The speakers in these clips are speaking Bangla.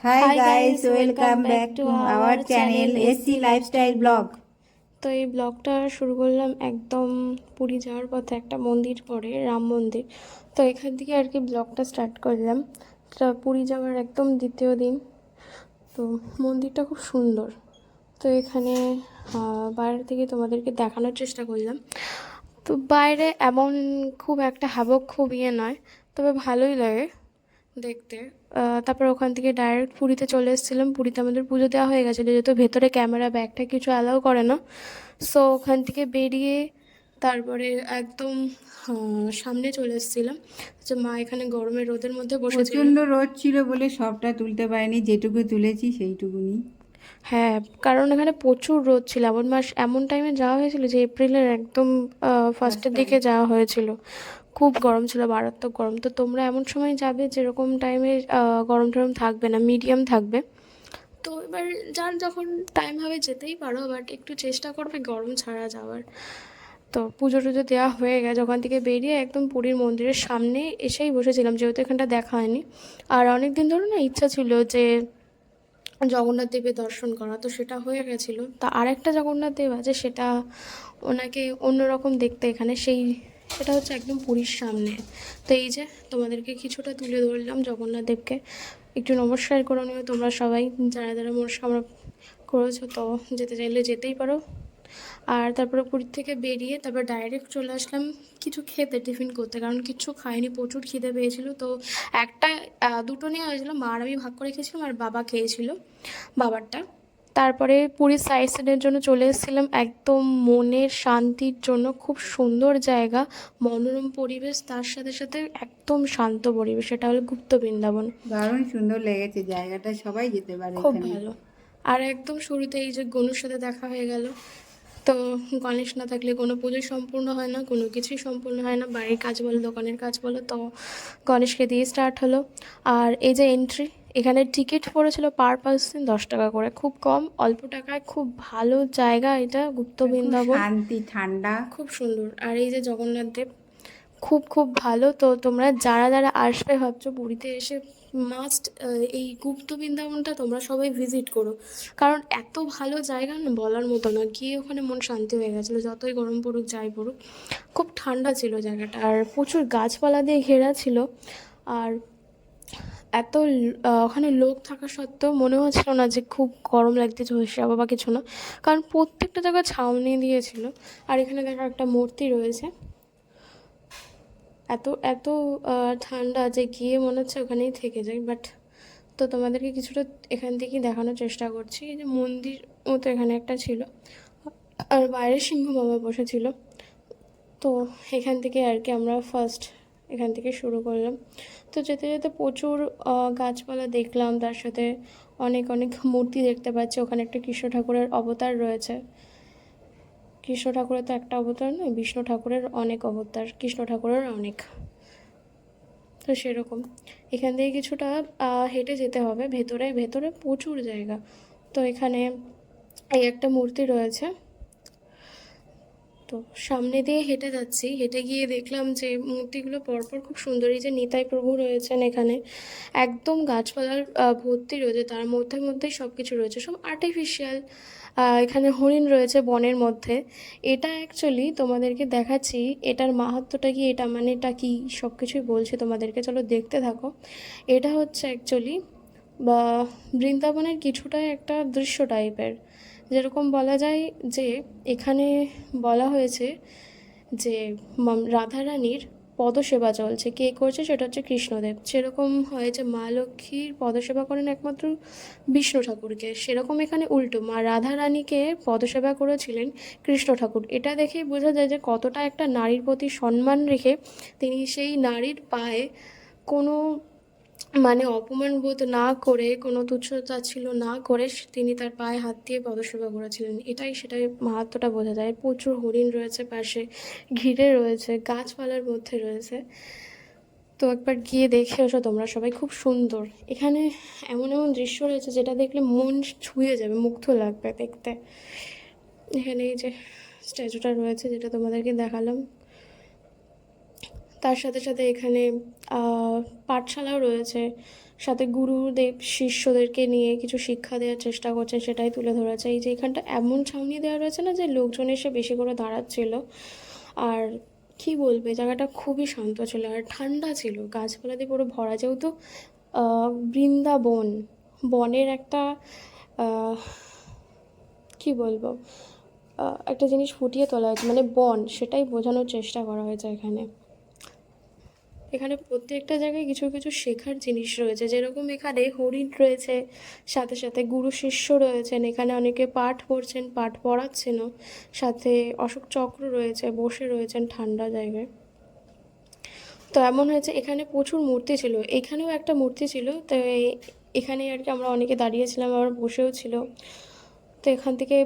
Hi Hi guys, guys, welcome welcome back back to to our our channel channel SC SC Lifestyle Lifestyle Blog. Blog। তো এই ব্লগটা শুরু করলাম একদম পুরী যাওয়ার পথে একটা মন্দির পড়ে, রাম মন্দির। তো এখান থেকে আর কি ব্লগটা স্টার্ট করলাম। তো পুরী যাওয়ার একদম দ্বিতীয় দিন। তো মন্দিরটা খুব সুন্দর। তো এখানে বাইরে থেকে তোমাদেরকে দেখানোর চেষ্টা করলাম। তো বাইরে এমন খুব একটা হ্যাবক খুব ইয়ে নয়, তবে ভালোই লাগে দেখতে। তারপর ওখান থেকে ডাইরেক্ট পুরীতে চলে এসেছিলাম। পুরীতে আমাদের পুজো দেওয়া হয়ে গেছিলো, যেহেতু ভেতরে ক্যামেরা ব্যাগটা কিছু অ্যালাউ করে না। সো ওখান থেকে বেরিয়ে তারপরে একদম সামনে চলে এসেছিলাম, যে মা এখানে গরমের রোদের মধ্যে বসেছিল। প্রচণ্ড রোদ ছিল বলে সবটা তুলতে পারিনি, যেটুকু তুলেছি সেইটুকুনি। হ্যাঁ, কারণ এখানে প্রচুর রোদ ছিল। এমন টাইমে যাওয়া হয়েছিল যে এপ্রিলের একদম ফার্স্টের রাস্তায় দিকে যাওয়া হয়েছিল। খুব গরম ছিল, মারাত্মক গরম। তো তোমরা এমন সময় যাবে যেরকম টাইমে গরম টরম থাকবে না, মিডিয়াম থাকবে। তো এবার যার যখন টাইম হবে যেতেই পারো, বাট একটু চেষ্টা করবে গরম ছাড়া যাওয়ার। তো পুজো টুজো দেওয়া হয়ে গেছে, ওখান থেকে বেরিয়ে একদম পুরীর মন্দিরের সামনে এসেই বসেছিলাম, যেহেতু এখানটা দেখা হয়নি। আর অনেক দিন ধরে না ইচ্ছা ছিল যে জগন্নাথ দেবের দর্শন করা, তো সেটা হয়ে গেছিলো। তা আরেকটা জগন্নাথ দেব আছে, সেটা ওনাকে অন্যরকম দেখতে এখানে, সেটা হচ্ছে একদম পুরীর সামনে। তো এই যে তোমাদেরকে কিছুটা তুলে ধরলাম জগন্নাথ দেবকে। একটু নমস্কার করে নিও তোমরা সবাই, যারা যারা মনস্কামনা করেছো। তো যেতে চাইলে যেতেই পারো। আর তারপরে পুরীর থেকে বেরিয়ে তারপর ডাইরেক্ট চলে আসলাম কিছু খেতে, টিফিন করতে, কারণ কিচ্ছু খাইনি, প্রচুর খিদে পেয়েছিল। তো একটা দুটো নিয়ে হয়েছিল, মা আর আমি ভাগ করে খেয়েছিলাম, আর বাবা খেয়েছিল বাবারটা। তারপরে পুরীর সাইড সিনের জন্য চলে এসেছিলাম একদম মনের শান্তির জন্য। খুব সুন্দর জায়গা, মনোরম পরিবেশ, তার সাথে সাথে একদম শান্ত পরিবেশ। এটা হলো গুপ্ত বৃন্দাবন। দারুণ সুন্দর লেগেছে জায়গাটা, সবাই যেতে পারে খুব এখানে। ভালো। আর একদম শুরুতে এই যে গনুর সাথে দেখা হয়ে গেল। তো গণেশ না থাকলে কোনো পুজোই সম্পূর্ণ হয় না, কোনো কিছুই সম্পূর্ণ হয় না, বাড়ির কাজ বলো দোকানের কাজ বলো। তো গণেশকে দিয়ে স্টার্ট হলো। আর এই যে এন্ট্রি, এখানে টিকিট পড়েছিল পার পার্সন 10 টাকা করে, খুব কম, অল্প টাকায় খুব ভালো জায়গা এটা, গুপ্ত আর খুব বৃন্দাবন। শান্তি, ঠান্ডা। খুব সুন্দর। আর এই যে জগন্নাথ দেব, খুব খুব ভালো। তো তোমরা যারা যারা আসবে ভাবছো পুরীতে এসে, মাস্ট এই গুপ্ত বৃন্দাবনটা তোমরা সবাই ভিজিট করো। কারণ এত ভালো জায়গা না, বলার মতো না। গিয়ে ওখানে মন শান্তি হয়ে গেছিলো, যতই গরম পড়ুক যাই পড়ুক। খুব ঠান্ডা ছিল জায়গাটা, আর প্রচুর গাছপালা দিয়ে ঘেরা ছিল। আর এত ওখানে লোক থাকা সত্ত্বেও মনে হচ্ছিল না যে খুব গরম লাগতেছে হয়েছে বা কিছু না, কারণ প্রত্যেকটা জায়গায় ছাউনি দিয়েছিল। আর এখানে দেখা একটা মূর্তি রয়েছে, এত এত ঠান্ডা যে গিয়ে মনে হচ্ছে ওখানেই থেকে যাই। বাট তো তোমাদেরকে কিছুটা এখান থেকেই দেখানোর চেষ্টা করছি। এই যে মন্দির মতো এখানে একটা ছিল, আর বাইরে সিংহ বাবা বসেছিল। তো এখান থেকে আর কি আমরা ফার্স্ট এখান থেকে শুরু করলাম। তো যেতে যেতে প্রচুর গাছপালা দেখলাম, তার সাথে অনেক অনেক মূর্তি দেখতে পাচ্ছি। ওখানে একটা কৃষ্ণ ঠাকুরের অবতার রয়েছে। কৃষ্ণ ঠাকুরের তো একটা অবতার নয়, বিষ্ণু ঠাকুরের অনেক অবতার, কৃষ্ণ ঠাকুরের অনেক। তো সেরকম এখান থেকে কিছুটা হেঁটে যেতে হবে ভেতরে, ভেতরে প্রচুর জায়গা। তো এখানে এই একটা মূর্তি রয়েছে। তো সামনে দিয়ে হেঁটে যাচ্ছি, হেঁটে গিয়ে দেখলাম যে মূর্তিগুলো পরপর খুব সুন্দর। এই যে নিতাই প্রভু রয়েছেন এখানে, একদম গাছপালার ভর্তি রয়েছে, তার মধ্যে মধ্যেই সব কিছু রয়েছে, সব আর্টিফিশিয়াল। এখানে হরিণ রয়েছে বনের মধ্যে। এটা অ্যাকচুয়ালি তোমাদেরকে দেখাচ্ছি, এটার মাহাত্ম্যটা কি, এটা মানে এটা কি, সব কিছুই বলছি তোমাদেরকে, চলো দেখতে থাকো। এটা হচ্ছে অ্যাকচুয়ালি বা বৃন্দাবনের কিছুটা একটা দৃশ্য টাইপের। যেরকম বলা যায় যে এখানে বলা হয়েছে যে রাধারানীর পদসেবা চলছে, কে করছে সেটা হচ্ছে কৃষ্ণদেব। সেরকম হয় যে মা লক্ষ্মীর পদসেবা করেন একমাত্র বিষ্ণু ঠাকুরকে, সেরকম এখানে উল্টো, মা রাধারানীকে পদসেবা করেছিলেন কৃষ্ণ ঠাকুর। এটা দেখেই বোঝা যায় যে কতটা একটা নারীর প্রতি সম্মান রেখে তিনি সেই নারীর পায়ে কোনো মানে অপমান বোধ না করে, কোনো তুচ্ছ-তাচ্ছিল্য না করে তিনি তার পায়ে হাত দিয়ে পদসেবা করেছিলেন। সেটাই মাহাত্ম্যটা বোঝা যায়। প্রচুর হরিণ রয়েছে পাশে, ঘিরে রয়েছে, গাছপালার মধ্যে রয়েছে। তো একবার গিয়ে দেখে এসো তোমরা সবাই, খুব সুন্দর। এখানে এমন এমন দৃশ্য রয়েছে যেটা দেখলে মন ছুঁয়ে যাবে, মুগ্ধ লাগবে দেখতে। এখানে এই যে স্ট্যাচুটা রয়েছে যেটা তোমাদেরকে দেখালাম, তার সাথে সাথে এখানে পাঠশালাও রয়েছে, সাথে গুরুদেব শিষ্যদেরকে নিয়ে কিছু শিক্ষা দেওয়ার চেষ্টা করছেন, সেটাই তুলে ধরেছে। এই যে এখানটা এমন ছাউনি দেওয়া রয়েছে না যে লোকজন এসে বেশি করে দাঁড়াচ্ছিল। আর কি বলবে, জায়গাটা খুবই শান্ত ছিল আর ঠান্ডা ছিল, গাছপালা দিয়ে পুরো ভরা, যেহেতু বৃন্দাবন, বনের একটা আহ, কি বলবো, একটা জিনিস ফুটিয়ে তোলা হয়েছে, মানে বন, সেটাই বোঝানোর চেষ্টা করা হয়েছে এখানে। এখানে প্রত্যেকটা জায়গায় কিছু কিছু শেখার জিনিস রয়েছে, যেরকম এখানে হরিণ রয়েছে, সাথে সাথে গুরু শিষ্য রয়েছেন, এখানে অনেকে পাঠ পড়ছেন, পাঠ পড়াচ্ছেনও, সাথে অশোক চক্র রয়েছে, বসে রয়েছেন ঠান্ডা জায়গায়। তো এমন হয়েছে এখানে প্রচুর মূর্তি ছিল, এখানেও একটা মূর্তি ছিল, তো এখানে আর কি আমরা অনেকে দাঁড়িয়েছিলাম, আবার বসেও ছিল। তো এখান থেকে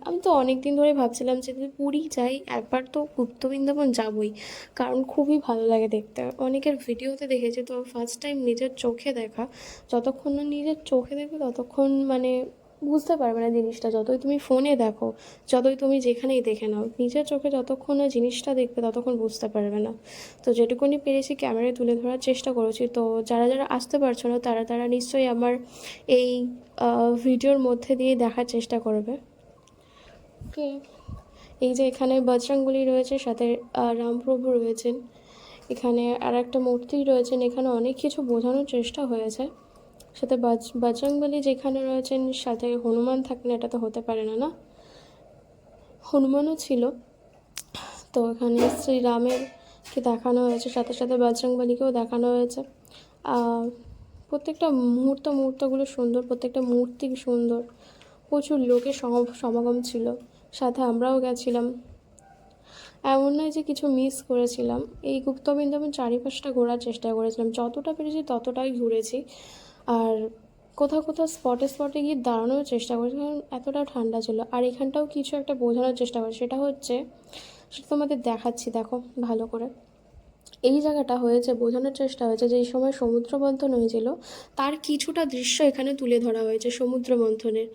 আমি তো অনেক দিন ধরে ভাবছিলাম যে যদি পুরী যাই একবার তো গুপ্ত বৃন্দাবন যাবই, কারণ খুবই ভালো লাগে দেখতে। অনেকের ভিডিওতে দেখেছি, তো ফার্স্ট টাইম নিজের চোখে দেখা, যতক্ষণ না নিজের চোখে দেখবে ততক্ষণ মানে বুঝতে পারবে না জিনিসটা। যতই তুমি ফোনে দেখো, যতই তুমি যেখানেই দেখে নাও, নিজের চোখে যতক্ষণ না জিনিসটা দেখবে ততক্ষণ বুঝতে পারবে না। তো যেটুকুনি পেরেছি ক্যামেরায় তুলে ধরার চেষ্টা করেছি। তো যারা যারা আসতে পারছো না তারা তারা নিশ্চয়ই আমার এই ভিডিওর মধ্যে দিয়ে দেখার চেষ্টা করবে। ওকে, এই যে এখানে বজরংবলী রয়েছে, সাথে রামপ্রভু রয়েছেন, এখানে আর একটা মূর্তি রয়েছেন, এখানে অনেক কিছু বোঝানোর চেষ্টা হয়েছে। সাথে বজরংবলী যেখানে রয়েছেন, সাথে হনুমান থাকেন, এটা তো হতে পারে না, না? হনুমানও ছিল। তো এখানে শ্রীরামের কে দেখানো হয়েছে, সাথে সাথে বজরংবলীকেও দেখানো হয়েছে। প্রত্যেকটা মুহূর্তগুলো সুন্দর, প্রত্যেকটা মূর্তি সুন্দর, প্রচুর লোকের সমাগম ছিল, সাথে আমরাও গেছিলাম। এমন নয় যে কিছু মিস করেছিলাম। এই গুপ্ত বৃন্দাবন চারিপাশটা ঘোরার চেষ্টা করেছিলাম, যতটা পেরেছি ততটাই ঘুরেছি। আর কোথাও কোথাও স্পটে গিয়ে দাঁড়ানোর চেষ্টা করেছি, কারণ এতটা ঠান্ডা ছিল। আর এখানটাও কিছু একটা বোঝানোর চেষ্টা করেছি, সেটা হচ্ছে, সেটা তোমাদের দেখাচ্ছি, দেখো ভালো করে। এই জায়গাটা হয়েছে, বোঝানোর চেষ্টা হয়েছে যে এই সময় সমুদ্র মন্থন হয়েছিল, তার কিছুটা দৃশ্য এখানে তুলে ধরা হয়েছে সমুদ্র মন্থনের।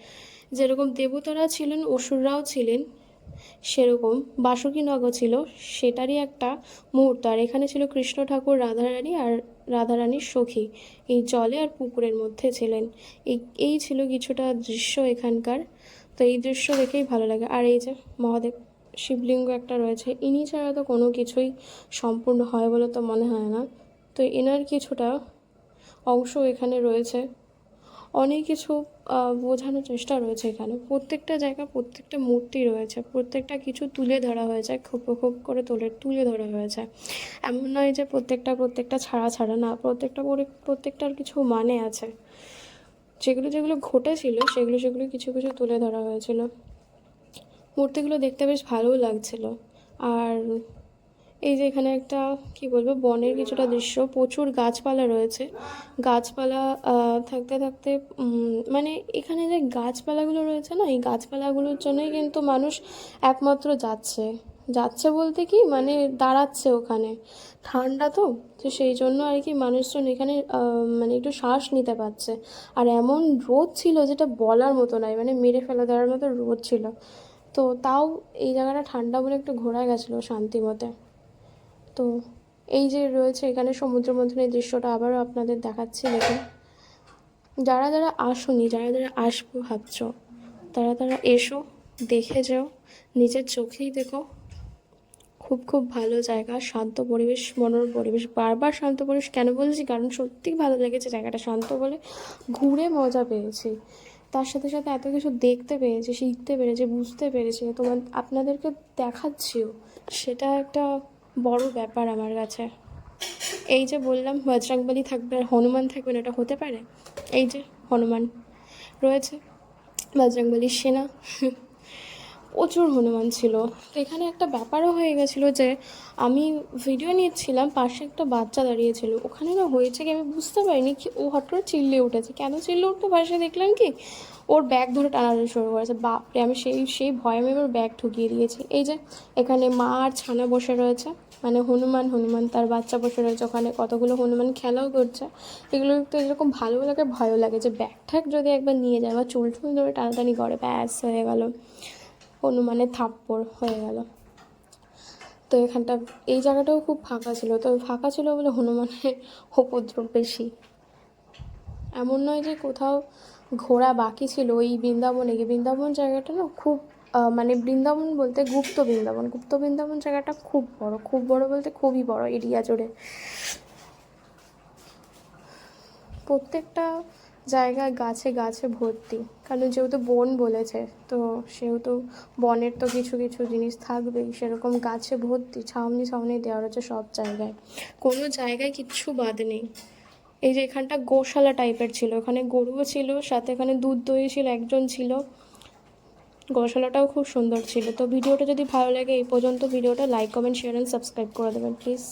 যেরকম দেবতারা ছিলেন, অসুররাও ছিলেন, সেরকম বাসুকীনগর ছিল, সেটারই একটা মুহূর্ত। আর এখানে ছিল কৃষ্ণ ঠাকুর, রাধারানী আর রাধারানীর সখী, এই জলে আর পুকুরের মধ্যে ছিলেন। এই ছিল কিছুটা দৃশ্য এখানকার। তো এই দৃশ্য দেখেই ভালো লাগে। আর এই যে মহাদেব শিবলিঙ্গ একটা রয়েছে, ইনি ছাড়া তো কোনো কিছুই সম্পূর্ণ হয় বলে তো মনে হয় না। তো এনার কিছুটা অংশ এখানে রয়েছে, অনেক কিছু বোঝানোর চেষ্টা রয়েছে এখানে। প্রত্যেকটা জায়গা, প্রত্যেকটা মূর্তি রয়েছে, প্রত্যেকটা কিছু তুলে ধরা হয়েছে, খুব করে তুলে ধরা হয়েছে। এমন নয় যে প্রত্যেকটা ছাড়া না, প্রত্যেকটার কিছু মানে আছে। যেগুলো ঘটেছিল সেগুলো কিছু কিছু তুলে ধরা হয়েছিল। মূর্তিগুলো দেখতে বেশ ভালোও লাগছিল। আর এই যে এখানে একটা কি বলবো, বনের কিছুটা দৃশ্য, প্রচুর গাছপালা রয়েছে। গাছপালা থাকতে থাকতে মানে এখানে যে গাছপালাগুলো রয়েছে না, এই গাছপালাগুলোর জন্যই কিন্তু মানুষ একমাত্র যাচ্ছে বলতে কি, মানে দাঁড়াচ্ছে ওখানে, ঠান্ডা তো সেই জন্য আর কি মানুষজন এখানে মানে একটু শ্বাস নিতে পারছে। আর এমন রোদ ছিল যেটা বলার মতো নয়, মানে মেরে ফেলে দেওয়ার মতো রোদ ছিল। তো তাও এই জায়গাটা ঠান্ডা বলে একটু ঘোরা গেছিলো শান্তিমতে। তো এই যে রয়েছে এখানে সমুদ্র মন্থনের দৃশ্যটা আবারও আপনাদের দেখাচ্ছি, দেখুন। যারা যারা আসোনি, যারা যারা আসবো ভাবছো, তারা তারা এসো, দেখে যাও, নিজের চোখেই দেখো। খুব ভালো জায়গা, শান্ত পরিবেশ, মনোরম পরিবেশ। বারবার শান্ত পরিবেশ কেন বলছি, কারণ সত্যিই ভালো লেগেছে জায়গাটা শান্ত বলে, ঘুরে মজা পেয়েছি। তার সাথে সাথে এত কিছু দেখতে পেয়েছি, শিখতে পেরেছি, বুঝতে পেরেছি, আপনাদেরকে দেখাচ্ছিও, সেটা একটা বড় ব্যাপার আমার কাছে। এই যে বললাম বজরংবলী থাকবে আর হনুমান থাকবেন, এটা হতে পারে? এই যে হনুমান রয়েছে, বজরংবলীর সেনা, প্রচুর হনুমান ছিল। তো এখানে একটা ব্যাপারও হয়ে গেছিলো যে আমি ভিডিও নিচ্ছিলাম, পাশে একটা বাচ্চা দাঁড়িয়েছিল, ওখানে না হয়েছে কি আমি বুঝতে পারিনি, কি ও হঠাৎ করে চিল্লিয়ে উঠেছে। কেন চিল্লিয়ে উঠতে পাশে দেখলাম কি ওর ব্যাগ ধরে টানাটানি শুরু করেছে। বাপরে, আমি সেই ভয়ে আমি ওর ব্যাগ ঢুকিয়ে দিয়েছি। এই যে এখানে মা আর ছানা বসে রয়েছে, মানে হনুমান তার বাচ্চা বসে রয়েছে, ওখানে কতগুলো হনুমান খেলাও করছে। এগুলো তো এরকম ভালো লাগে, ভয়ও লাগে যে ব্যাগ ঠ্যাগ যদি একবার নিয়ে যায় বা চুল ধরে টানাটানি করে, ব্যাস হয়ে গেল, হনুমানের থাপ্পড় হয়ে গেল। তো এখানটা এই জায়গাটাও খুব ফাঁকা ছিল, তো ফাঁকা ছিল বলে হনুমানের উপদ্রব বেশি। এমন নয় যে কোথাও ঘোরা বাকি ছিল ওই বৃন্দাবনে গিয়ে। বৃন্দাবন জায়গাটা না খুব মানে বৃন্দাবন বলতে গুপ্ত বৃন্দাবন জায়গাটা খুব বড়, খুব বড় বলতে খুবই বড় এরিয়া জুড়ে। প্রত্যেকটা জায়গায় গাছে গাছে ভর্তি, কারণ যেহেতু বন বলেছে তো সেহেতু বনের তো কিছু কিছু জিনিস থাকবেই, সেরকম গাছে ভর্তি, ছাউনি দেওয়া রয়েছে সব জায়গায়, কোনো জায়গায় কিচ্ছু বাদ নেই। এই যে এখানটা গোশালা টাইপের ছিল, ওখানে গরুও ছিল, সাথে এখানে দুধ দই ছিল, একজন ছিল। গোশালাটাও খুব সুন্দর ছিল। তো ভিডিওটা যদি ভালো লাগে এই পর্যন্ত ভিডিওটা like comment share and subscribe করে দেবেন প্লিজ।